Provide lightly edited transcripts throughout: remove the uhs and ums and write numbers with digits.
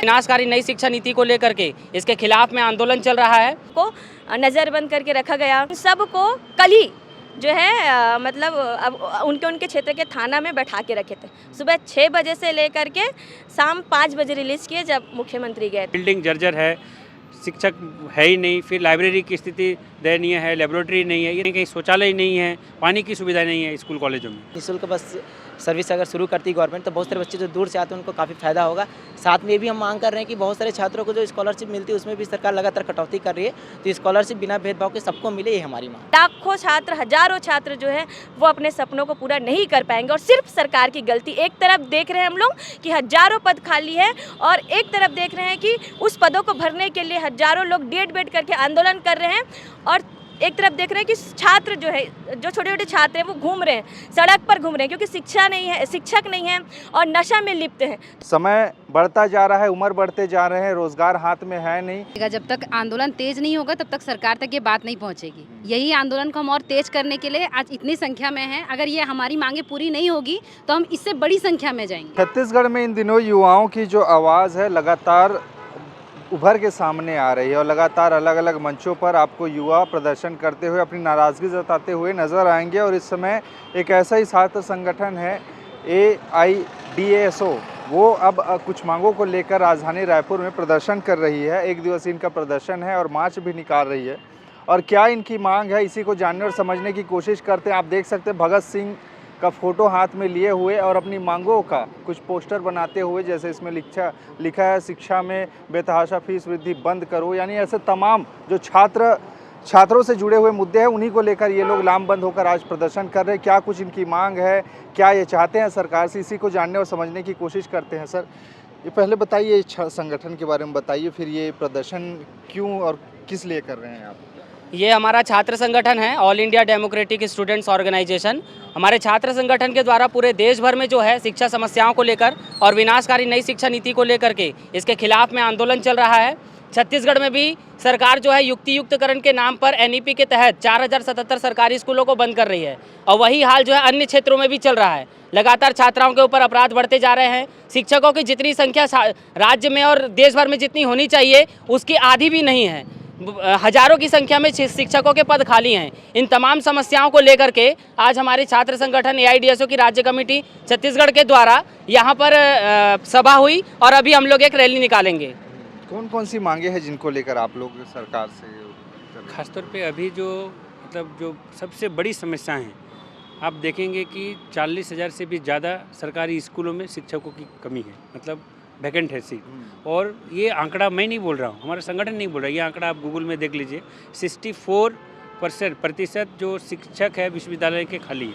विनाशकारी नई शिक्षा नीति को लेकर के इसके खिलाफ में आंदोलन चल रहा है को नज़रबंद करके रखा गया। सबको कल ही जो है मतलब अब उनके क्षेत्र के थाना में बैठा के रखे थे। सुबह 6 बजे से लेकर के शाम 5 बजे रिलीज़ किए जब मुख्यमंत्री गए। बिल्डिंग जर्जर है, शिक्षक है ही नहीं, फिर लाइब्रेरी की स्थिति दयनीय है, लेबोरेटरी नहीं है, ये कहीं शौचालय नहीं है, पानी की सुविधा नहीं है स्कूल कॉलेजों में। निःशुल्क बस सर्विस अगर शुरू करती गवर्नमेंट तो बहुत सारे बच्चे जो दूर से आते हैं उनको काफ़ी फ़ायदा होगा। साथ में ये भी हम मांग कर रहे हैं कि बहुत सारे छात्रों को जो स्कॉलरशिप मिलती है उसमें भी सरकार लगातार कटौती कर रही है, तो स्कॉलरशिप बिना भेदभाव के सबको मिले, ये हमारी मांग। लाखों छात्र, हजारों छात्र जो है वो अपने सपनों को पूरा नहीं कर पाएंगे और सिर्फ सरकार की गलती। एक तरफ देख रहे हैं हम लोग कि हजारों पद खाली है और एक तरफ देख रहे हैं कि उस पदों को भरने के लिए हजारों लोग डेट बेट करके आंदोलन कर रहे हैं और एक तरफ देख रहे हैं कि छात्र जो है, जो छोटे छोटे छात्र हैं वो घूम रहे हैं, सड़क पर घूम रहे हैं क्योंकि शिक्षा नहीं है, शिक्षक नहीं है और नशा में लिप्त हैं। समय बढ़ता जा रहा है, उम्र बढ़ते जा रहे हैं, रोजगार हाथ में है नहीं। जब तक आंदोलन तेज नहीं होगा तब तक सरकार तक ये बात नहीं पहुंचेगी। यही आंदोलन को हम और तेज करने के लिए आज इतनी संख्या में हैं। अगर ये हमारी मांगे पूरी नहीं होगी तो हम इससे बड़ी संख्या में जाएंगे। छत्तीसगढ़ में इन दिनों युवाओं की जो आवाज़ है लगातार उभर के सामने आ रही है और लगातार अलग अलग मंचों पर आपको युवा प्रदर्शन करते हुए अपनी नाराज़गी जताते हुए नज़र आएंगे। और इस समय एक ऐसा ही छात्र संगठन है AIDASO, वो अब कुछ मांगों को लेकर राजधानी रायपुर में प्रदर्शन कर रही है। एक दिवसीय इनका प्रदर्शन है और मार्च भी निकाल रही है। और क्या इनकी मांग है, इसी को जानने और समझने की कोशिश करते हैं। आप देख सकते हैं भगत सिंह का फोटो हाथ में लिए हुए और अपनी मांगों का कुछ पोस्टर बनाते हुए, जैसे इसमें लिखा है शिक्षा में बेतहाशा फीस वृद्धि बंद करो। यानी ऐसे तमाम जो छात्रों से जुड़े हुए मुद्दे हैं उन्हीं को लेकर ये लोग लामबंद होकर आज प्रदर्शन कर रहे हैं। क्या कुछ इनकी मांग है, क्या ये चाहते हैं सरकार से, इसी को जानने और समझने की कोशिश करते हैं। सर, ये पहले बताइए संगठन के बारे में बताइए, फिर ये प्रदर्शन क्यों और किस लिए कर रहे हैं आप? ये हमारा छात्र संगठन है, all India democratic students organisation. हमारे छात्र संगठन के द्वारा पूरे देश भर में जो है शिक्षा समस्याओं को लेकर और विनाशकारी नई शिक्षा नीति को लेकर के इसके खिलाफ में आंदोलन चल रहा है। छत्तीसगढ़ में भी सरकार जो है युक्तियुक्तकरण के नाम पर NEP के तहत 4077 सरकारी स्कूलों को बंद कर रही है और वही हाल जो है अन्य क्षेत्रों में भी चल रहा है। लगातार छात्राओं के ऊपर अपराध बढ़ते जा रहे हैं। शिक्षकों की जितनी संख्या राज्य में और देश भर में जितनी होनी चाहिए उसकी आधी भी नहीं है। हजारों की संख्या में शिक्षकों के पद खाली हैं। इन तमाम समस्याओं को लेकर के आज हमारे छात्र संगठन AIDASO की राज्य कमेटी छत्तीसगढ़ के द्वारा यहाँ पर सभा हुई और अभी हम लोग एक रैली निकालेंगे। कौन कौन सी मांगे हैं जिनको लेकर आप लोग सरकार से? खासतौर पे अभी जो जो सबसे बड़ी समस्या है, आप देखेंगे कि 40,000 से भी ज़्यादा सरकारी स्कूलों में शिक्षकों की कमी है, मतलब वैकेंट है सीट। और ये आंकड़ा मैं नहीं बोल रहा हूँ, हमारा संगठन नहीं बोल रहा, ये आंकड़ा आप गूगल में देख लीजिए। 64% जो शिक्षक है विश्वविद्यालय के खाली है।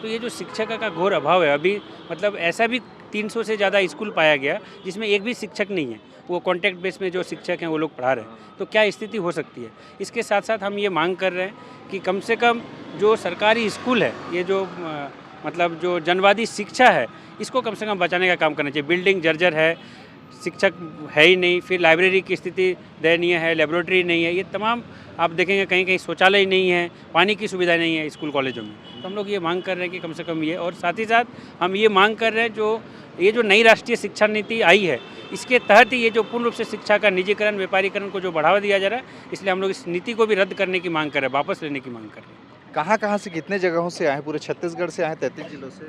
तो ये जो शिक्षक का घोर अभाव है, अभी मतलब ऐसा भी 300 से ज़्यादा स्कूल पाया गया जिसमें एक भी शिक्षक नहीं है, वो कॉन्ट्रैक्ट बेस में जो शिक्षक हैं वो लोग पढ़ा रहे हैं। तो क्या स्थिति हो सकती है? इसके साथ साथ हम ये मांग कर रहे हैं कि कम से कम जो सरकारी स्कूल है, ये जो मतलब जो जनवादी शिक्षा है, इसको कम से कम बचाने का काम करना चाहिए। बिल्डिंग जर्जर है, शिक्षक है ही नहीं, फिर लाइब्रेरी की स्थिति दयनीय है, लेबोरेटरी नहीं है, ये तमाम आप देखेंगे कहीं कहीं शौचालय नहीं है, पानी की सुविधा नहीं है स्कूल कॉलेजों में। तो हम लोग ये मांग कर रहे हैं कि कम से कम ये, और साथ ही साथ हम ये मांग कर रहे हैं ये जो नई राष्ट्रीय शिक्षा नीति आई है, इसके तहत ही ये जो पूर्ण रूप से शिक्षा का निजीकरण, व्यापारीकरण को जो बढ़ावा दिया जा रहा है, इसलिए हम लोग इस नीति को भी रद्द करने की मांग कर रहे हैं, वापस लेने की मांग कर रहे हैं। कहाँ से कितने जगहों से आए? पूरे छत्तीसगढ़ से आए, 33 जिलों से?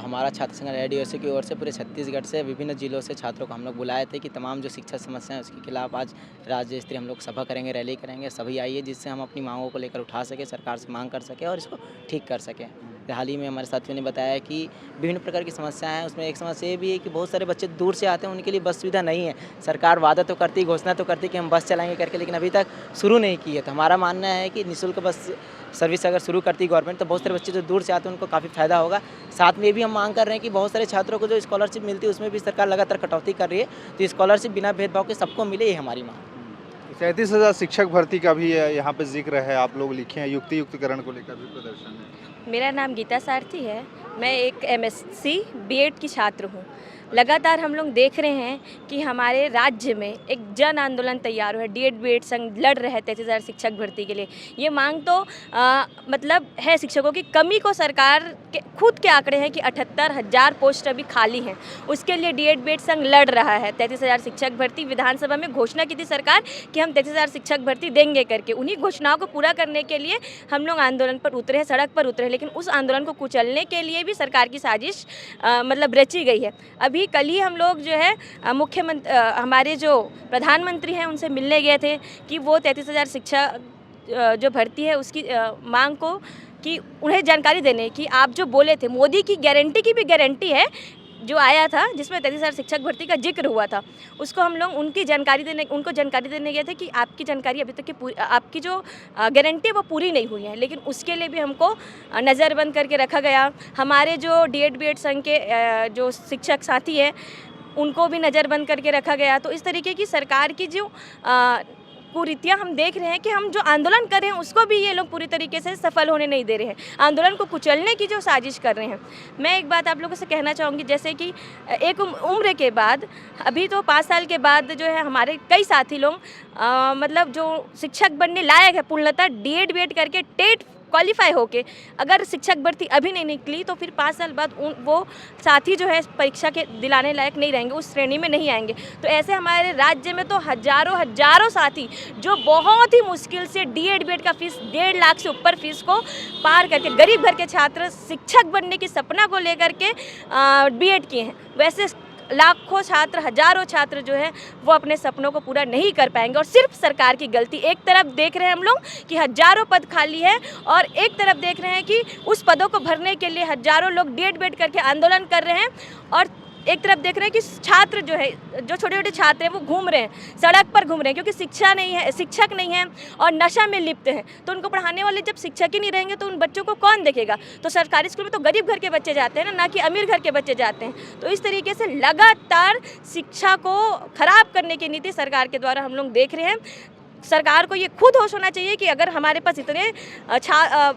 हमारा छात्र संगठन AIDASO की ओर से पूरे छत्तीसगढ़ से विभिन्न जिलों से छात्रों को हम लोग बुलाए थे कि तमाम जो शिक्षा समस्या है उसके खिलाफ आज राज्य स्तरीय हम लोग सभा करेंगे, रैली करेंगे। सभी आइए जिससे हम अपनी मांगों को लेकर उठा सके, सरकार से मांग कर सके और इसको ठीक कर सकें। हाल ही में हमारे साथियों ने बताया कि विभिन्न प्रकार की समस्याएं हैं, उसमें एक समस्या ये भी है कि बहुत सारे बच्चे दूर से आते हैं, उनके लिए बस सुविधा नहीं है। सरकार वादा तो करती, घोषणा तो करती कि हम बस चलाएंगे करके, लेकिन अभी तक शुरू नहीं की है। तो हमारा मानना है कि निःशुल्क बस सर्विस अगर शुरू करती गवर्नमेंट तो बहुत सारे बच्चे जो दूर से आते हैं उनको काफ़ी फ़ायदा होगा। साथ में ये भी हम मांग कर रहे हैं कि बहुत सारे छात्रों को जो स्कॉलरशिप मिलती है उसमें भी सरकार लगातार कटौती कर रही है, तो स्कॉलरशिप बिना भेदभाव के सबको मिले, ये हमारी मांग। 37,000 शिक्षक भर्ती का भी यहाँ पे जिक्र है, आप लोग लिखे हैं, युक्तियुक्तकरण को लेकर भी प्रदर्शन है। मेरा नाम गीता सारथी है, मैं एक MSc B.Ed की छात्र हूँ। लगातार हम लोग देख रहे हैं कि हमारे राज्य में एक जन आंदोलन तैयार हुआ है। डीएड बीएड संघ लड़ रहे हैं 33,000 शिक्षक भर्ती के लिए। ये मांग तो मतलब है शिक्षकों की कमी को सरकार के खुद के आंकड़े हैं कि 78,000 पोस्ट अभी खाली हैं। उसके लिए डीएड बीएड संघ लड़ रहा है। 33,000 शिक्षक भर्ती विधानसभा में घोषणा की थी सरकार कि हम 33,000 शिक्षक भर्ती देंगे करके। उन्हीं घोषणाओं को पूरा करने के लिए हम लोग आंदोलन पर उतरे हैं, सड़क पर उतरे हैं। लेकिन उस आंदोलन को कुचलने के लिए भी सरकार की साजिश मतलब रची गई है। अभी कल ही हम लोग जो है मुख्यमंत्री हमारे जो प्रधानमंत्री हैं उनसे मिलने गए थे कि वो 33,000 शिक्षा जो भर्ती है उसकी मांग को कि उन्हें जानकारी देने की आप जो बोले थे मोदी की गारंटी की भी गारंटी है जो आया था जिसमें 33,000 शिक्षक भर्ती का जिक्र हुआ था, उसको हम लोग उनको जानकारी देने गए थे कि आपकी जानकारी अभी तक की आपकी जो गारंटी है वो पूरी नहीं हुई है। लेकिन उसके लिए भी हमको नज़रबंद करके रखा गया। हमारे जो डीएड बीएड संघ के जो शिक्षक साथी हैं उनको भी नज़रबंद करके रखा गया। तो इस तरीके की सरकार की जो कुरीतियाँ हम देख रहे हैं कि हम जो आंदोलन कर रहे हैं उसको भी ये लोग पूरी तरीके से सफल होने नहीं दे रहे हैं। आंदोलन को कुचलने की जो साजिश कर रहे हैं। मैं एक बात आप लोगों से कहना चाहूँगी, जैसे कि एक उम्र के बाद अभी तो 5 साल के बाद जो है हमारे कई साथी लोग मतलब जो शिक्षक बनने लायक है पूर्णतः डीएड बीएड करके टेट क्वालिफाई होके अगर शिक्षक भर्ती अभी नहीं निकली तो फिर 5 साल बाद वो साथी जो है परीक्षा के दिलाने लायक नहीं रहेंगे, उस श्रेणी में नहीं आएंगे। तो ऐसे हमारे राज्य में तो हजारों साथी जो बहुत ही मुश्किल से डीएड बीएड का फीस 1.5 लाख से ऊपर फीस को पार करके गरीब घर के छात्र शिक्षक बनने की सपना को लेकर के बीएड किए हैं। वैसे लाखों छात्र हजारों छात्र जो है वो अपने सपनों को पूरा नहीं कर पाएंगे। और सिर्फ सरकार की गलती, एक तरफ देख रहे हैं हम लोग कि हजारों पद खाली है और एक तरफ देख रहे हैं कि उस पदों को भरने के लिए हजारों लोग डीएड बीएड करके आंदोलन कर रहे हैं और एक तरफ देख रहे हैं कि छात्र जो है जो छोटे छोटे छात्र हैं वो घूम रहे हैं, सड़क पर घूम रहे हैं क्योंकि शिक्षक नहीं है और नशा में लिप्त हैं। तो उनको पढ़ाने वाले जब शिक्षक ही नहीं रहेंगे तो उन बच्चों को कौन देखेगा। तो सरकारी स्कूल में तो गरीब घर के बच्चे जाते हैं ना कि अमीर घर के बच्चे जाते हैं। तो इस तरीके से लगातार शिक्षा को खराब करने की नीति सरकार के द्वारा हम लोग देख रहे हैं। सरकार को ये खुद होश होना चाहिए कि अगर हमारे पास इतने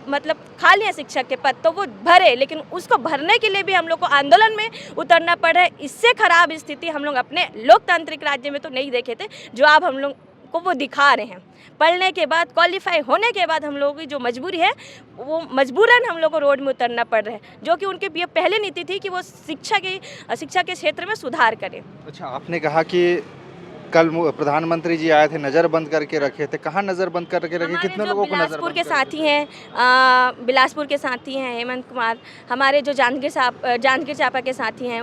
मतलब खाली हैं शिक्षक के पद तो वो भरे, लेकिन उसको भरने के लिए भी हम लोग को आंदोलन में उतरना पड़ रहा है। इससे खराब स्थिति हम लोग अपने लोकतांत्रिक राज्य में तो नहीं देखे थे जो आप हम लोग को वो दिखा रहे हैं। पढ़ने के बाद क्वालिफाई होने के बाद हम लोगों की जो मजबूरी है वो मजबूरन हम लोग को रोड में उतरना पड़ रहा है, जो कि उनकी ये पहले नीति थी कि वो शिक्षा के क्षेत्र में सुधार करें। अच्छा, आपने कहा कि कल प्रधानमंत्री जी आए थे, नज़रबंद करके रखे थे। कहाँ नज़रबंद करके रखे, कितने लोगों को नज़रबंद? बिलासपुर के साथी हैं, बिलासपुर के साथी हैं हेमंत कुमार, हमारे जो जांजगीर चांपा के साथी हैं,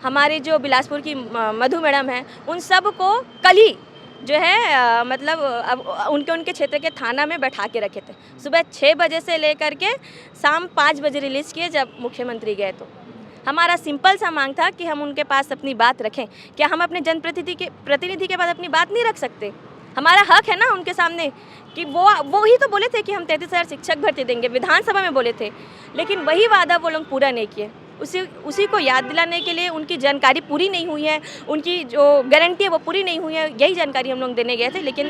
हमारे जो बिलासपुर की मधु मैडम हैं, उन सब को कल ही जो है मतलब अब उनके क्षेत्र के थाना में बैठा के रखे थे। सुबह 6 बजे से लेकर के शाम 5 बजे रिलीज़ किए जब मुख्यमंत्री गए। तो हमारा सिंपल सा मांग था कि हम उनके पास अपनी बात रखें। क्या हम अपने जनप्रतिनिधि के पास अपनी बात नहीं रख सकते? हमारा हक है ना उनके सामने कि वो ही तो बोले थे कि हम 33,000 शिक्षक भर्ती देंगे, विधानसभा में बोले थे, लेकिन वही वादा वो लोग पूरा नहीं किए। उसी को याद दिलाने के लिए उनकी जानकारी पूरी नहीं हुई है, उनकी जो गारंटी है वो पूरी नहीं हुई है, यही जानकारी हम लोग देने गए थे। लेकिन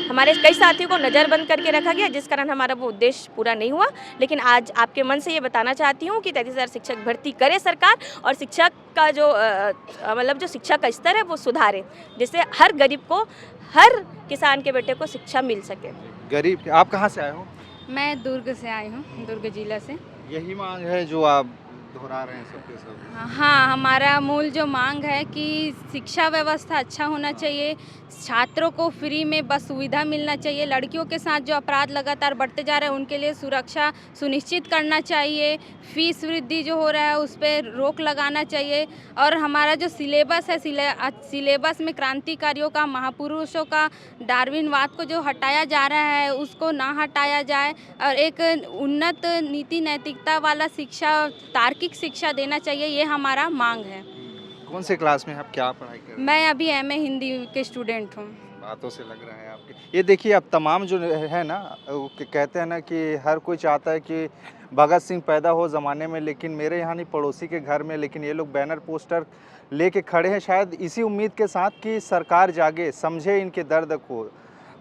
हमारे कई साथियों को नज़रबंद करके रखा गया जिस कारण हमारा वो उद्देश्य पूरा नहीं हुआ। लेकिन आज आपके मन से ये बताना चाहती हूँ कि 33,000 शिक्षक भर्ती करे सरकार और शिक्षक का जो मतलब जो शिक्षा का स्तर है वो सुधारे, जिससे हर गरीब को, हर किसान के बेटे को शिक्षा मिल सके। गरीब, आप कहाँ से आए हो? मैं दुर्ग से आई हूँ, दुर्ग जिला से। यही मांग है जो आप दोहरा रहे हैं सबके सब? हाँ, हमारा मूल जो मांग है कि शिक्षा व्यवस्था अच्छा होना चाहिए, छात्रों को फ्री में बस सुविधा मिलना चाहिए, लड़कियों के साथ जो अपराध लगातार बढ़ते जा रहे हैं उनके लिए सुरक्षा सुनिश्चित करना चाहिए, फीस वृद्धि जो हो रहा है उस पर रोक लगाना चाहिए और हमारा जो सिलेबस है सिलेबस में क्रांतिकारियों का, महापुरुषों का, डार्विनवाद को जो हटाया जा रहा है उसको ना हटाया जाए और एक उन्नत नीति नैतिकता वाला शिक्षा, तार्किक शिक्षा देना चाहिए, ये हमारा मांग है। कौन से क्लास में आप क्या पढ़ाई कर रहे हैं? मैं अभी MA हिंदी के स्टूडेंट हूँ। बातों से लग रहा है आपके। ये देखिए, अब तमाम जो है ना वो कहते हैं ना कि हर कोई चाहता है कि भगत सिंह पैदा हो ज़माने में, लेकिन मेरे यहाँ नहीं पड़ोसी के घर में, लेकिन ये लोग बैनर पोस्टर लेके खड़े हैं शायद इसी उम्मीद के साथ कि सरकार जागे, समझे इनके दर्द को।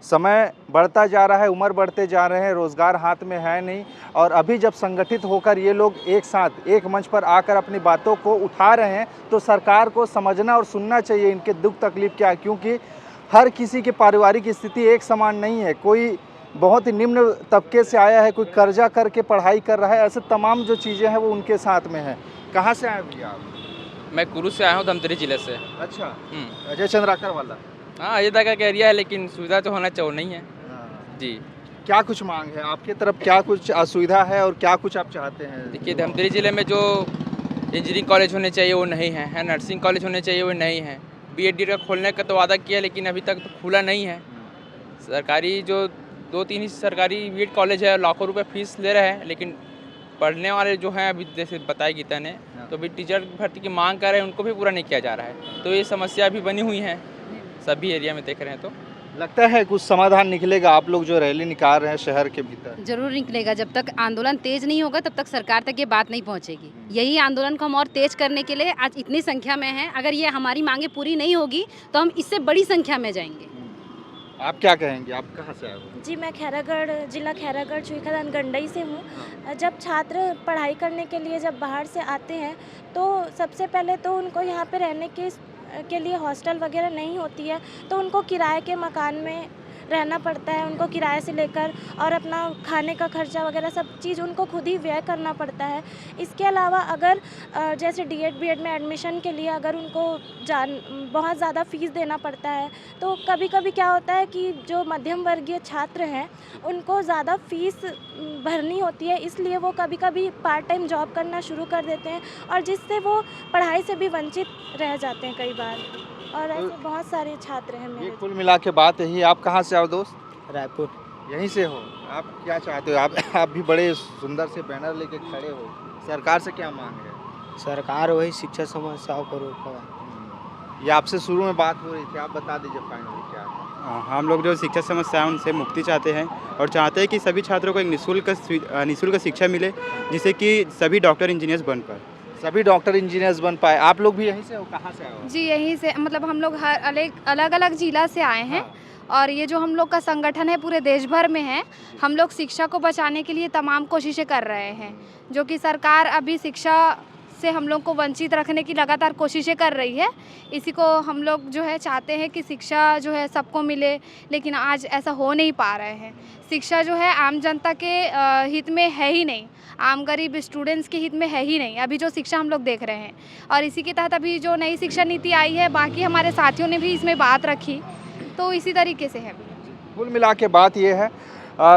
समय बढ़ता जा रहा है, उम्र बढ़ते जा रहे हैं, रोज़गार हाथ में है नहीं, और अभी जब संगठित होकर ये लोग एक साथ एक मंच पर आकर अपनी बातों को उठा रहे हैं तो सरकार को समझना और सुनना चाहिए इनके दुख तकलीफ क्या है, क्योंकि हर किसी की पारिवारिक स्थिति एक समान नहीं है। कोई बहुत ही निम्न तबके से आया है, कोई कर्जा करके पढ़ाई कर रहा है, ऐसे तमाम जो चीज़ें हैं वो उनके साथ में है। कहाँ से आए भैया आप? मैं कुरू से आया हूँ, धमतरी जिले से। अच्छा, अजय चंद्राकर वाला। हाँ, अयोध्या का एरिया है, लेकिन सुविधा तो होना चाहिए नहीं है जी। क्या कुछ मांग है आपके तरफ, क्या कुछ असुविधा है और क्या कुछ आप चाहते हैं? देखिए, धमतरी जिले में जो इंजीनियरिंग कॉलेज होने चाहिए वो नहीं है, नर्सिंग कॉलेज होने चाहिए वो नहीं है। BEd का खोलने का तो वादा किया, लेकिन अभी तक तो खुला नहीं है। सरकारी जो 2-3 ही सरकारी BEd कॉलेज है, लाखों रुपए फीस ले रहे हैं, लेकिन पढ़ने वाले जो हैं, अभी जैसे बताई गीता ने, तो अभी टीचर भर्ती की मांग कर रहे हैं, उनको भी पूरा नहीं किया जा रहा है। तो ये समस्या अभी बनी हुई है, सभी एरिया में देख रहे हैं। तो लगता है कुछ समाधान निकलेगा? आप लोग जो रैली निकाल रहे हैं शहर के भीतर, जरूर निकलेगा। जब तक आंदोलन तेज नहीं होगा तब तक सरकार तक ये बात नहीं पहुंचेगी। यही आंदोलन को हम और तेज करने के लिए आज इतनी संख्या में हैं। अगर ये हमारी मांगे पूरी नहीं होगी तो हम इससे बड़ी संख्या में जाएंगे। आप क्या कहेंगे? आप कहाँ से आए हो? जी, मैं खैरागढ़ जिला खैरागढ़ चुईखादान गंडई से हूँ। जब छात्र पढ़ाई करने के लिए जब बाहर से आते हैं तो सबसे पहले तो उनको यहाँ पे रहने के लिए हॉस्टल वगैरह नहीं होती है, तो उनको किराए के मकान में रहना पड़ता है। उनको किराए से लेकर और अपना खाने का खर्चा वगैरह सब चीज़ उनको खुद ही व्यय करना पड़ता है। इसके अलावा अगर जैसे DEd BEd में एडमिशन के लिए अगर उनको बहुत ज़्यादा फ़ीस देना पड़ता है, तो कभी कभी क्या होता है कि जो मध्यम वर्गीय छात्र हैं उनको ज़्यादा फ़ीस भरनी होती है, इसलिए वो कभी कभी पार्ट टाइम जॉब करना शुरू कर देते हैं, और जिससे वो पढ़ाई से भी वंचित रह जाते हैं कई बार। और ऐसे बहुत सारे छात्र हैं ये मेरे। कुल मिला के बात यही। आप कहाँ से आओ दोस्त? रायपुर। यहीं से हो? आप क्या चाहते हो? आप भी बड़े सुंदर से बैनर लेके खड़े हो, सरकार से क्या मांग है? सरकार वही शिक्षा समस्याओं को रोका। ये आपसे शुरू में बात हो रही थी, आप बता दीजिए फाइनली क्या है। हम लोग जो शिक्षा समस्या है उनसे मुक्ति चाहते हैं और चाहते हैं कि सभी छात्रों को एक निःशुल्क शिक्षा मिले, जिससे कि सभी डॉक्टर इंजीनियर्स बन पाए। सभी डॉक्टर इंजीनियर्स बन पाए। आप लोग भी यहीं से हो? कहाँ से आओ? जी, यहीं से, मतलब हम लोग हर अलग अलग जिला से आए हैं। और ये जो हम लोग का संगठन है पूरे देश भर में है। हम लोग शिक्षा को बचाने के लिए तमाम कोशिशें कर रहे हैं, जो कि सरकार अभी शिक्षा से हम लोग को वंचित रखने की लगातार कोशिशें कर रही है। इसी को हम लोग जो है चाहते हैं कि शिक्षा जो है सबको मिले, लेकिन आज ऐसा हो नहीं पा रहे हैं। शिक्षा जो है आम जनता के हित में है ही नहीं, आम गरीब स्टूडेंट्स के हित में है ही नहीं अभी जो शिक्षा हम लोग देख रहे हैं। और इसी के तहत अभी जो नई शिक्षा नीति आई है, बाकी हमारे साथियों ने भी इसमें बात रखी, तो इसी तरीके से है। कुल मिला के बात ये है,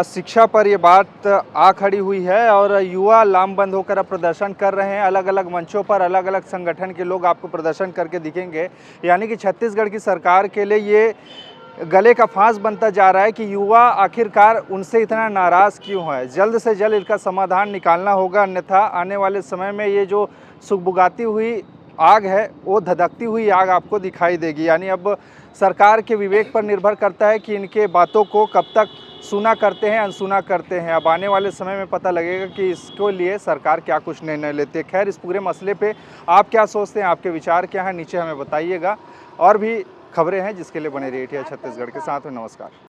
शिक्षा पर ये बात आ खड़ी हुई है और युवा लामबंद होकर अब प्रदर्शन कर रहे हैं। अलग अलग मंचों पर अलग अलग संगठन के लोग आपको प्रदर्शन करके दिखेंगे। यानी कि छत्तीसगढ़ की सरकार के लिए ये गले का फांस बनता जा रहा है कि युवा आखिरकार उनसे इतना नाराज़ क्यों है। जल्द से जल्द इनका समाधान निकालना होगा, अन्यथा आने वाले समय में ये जो सुगबुगाती हुई आग है वो धधकती हुई आग आपको दिखाई देगी। यानी अब सरकार के विवेक पर निर्भर करता है कि इनके बातों को कब तक सुना करते हैं, अनसुना करते हैं। अब आने वाले समय में पता लगेगा कि इसके लिए सरकार क्या कुछ निर्णय लेती है। खैर, इस पूरे मसले पे आप क्या सोचते हैं, आपके विचार क्या हैं, नीचे हमें बताइएगा। और भी खबरें हैं जिसके लिए बने रहिए छत्तीसगढ़ के साथ में। नमस्कार।